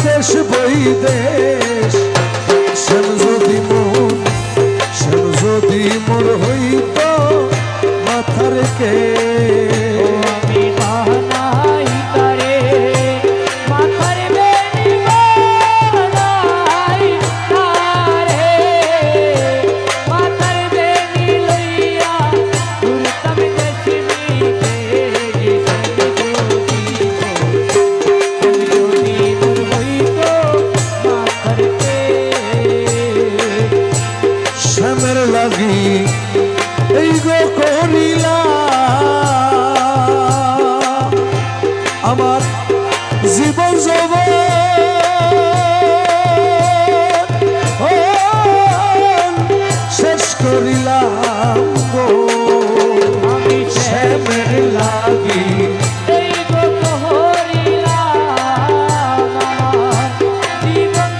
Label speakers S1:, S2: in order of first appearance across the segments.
S1: দেশ বৈদেশ শ্যাম যদি মোর হইত মাথার কে
S2: আমি বানাই তারে মাথার বেনি বানাই তারে মাথার বেনি লইয়া ঘুরতাম দেশিনীকে যদি মোর হইত মাথার কে
S1: শ্যামের লাগি এই গো করিলা আমার জীবন যৌবন শেষ করিলাম গো
S2: আমি
S1: শ্যামের লাগি
S2: এই গো করিলাম আমার জীবন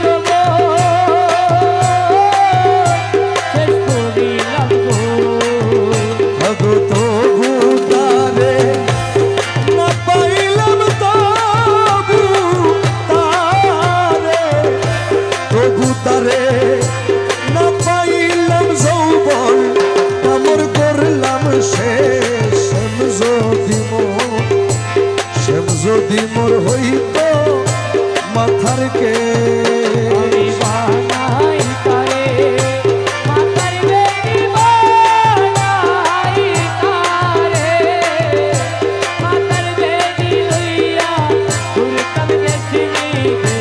S2: শেষ করিলাম গো
S1: ভগত ভূতারে না পাইলাম তবু তারে না পাইলাম যৌবন কামর করলাম শেষ শ্যাম যদি মোর হইত মাথার কে
S2: আমি বানাই তারে মাথার বেনি বানাই তারে মাথার বেনি লইয়া ঘুরতাম দেশিনীকে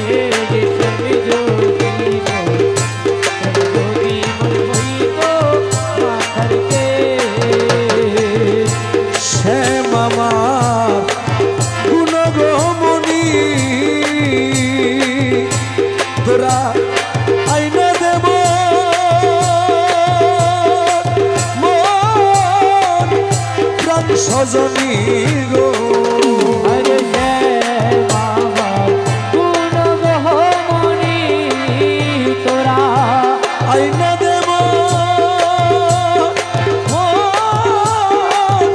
S2: যদি মোর হইত মাথার কে
S1: শ্যাম আমার গুণগমণি তোরা আইনা দেব মন প্রাণ সজনী গো
S2: আরে আমার গুণ গহমনি তোরা
S1: আইনা দেব মন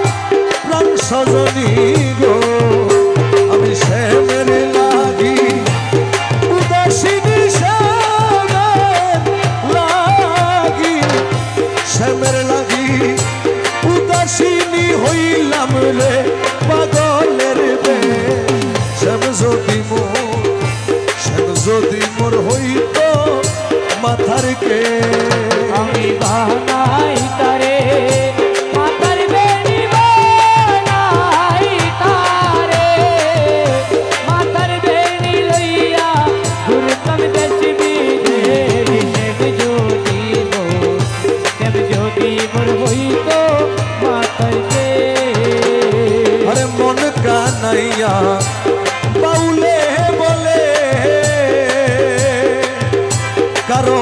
S1: প্রাণ সজনী গো আমি শ্যামের লাগি উদাসিনী শ্যামের লাগি উদাসিনী হইলাম রে পাগলের বে শ্যাম যদি মোর হইত মাথার কে
S2: আমি বানাই তারে মাথার বেনি বানাই তারে মাথার বেনি লইয়া ঘুরতাম দেশি বিদেশে যদি মোর হইত মাথার কে
S1: আরে মন কানাইয়া বাউলে বলে কারো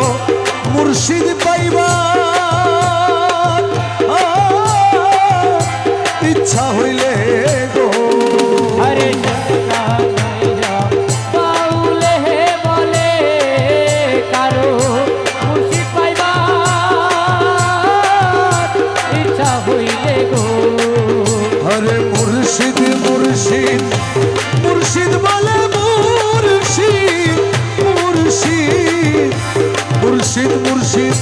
S1: মুর্শিদ পাইবা ইচ্ছা হইলে গো
S2: আরে জানাইয়া বাউলে বলে কারো মুর্শিদ পাইবা ইচ্ছা হইলে গো
S1: আরে মুর্শিদ মুর্শিদ মুর্শিদ বলে মুর্শিদ মুর্শিদ মুর্শিদ মুর্শিদ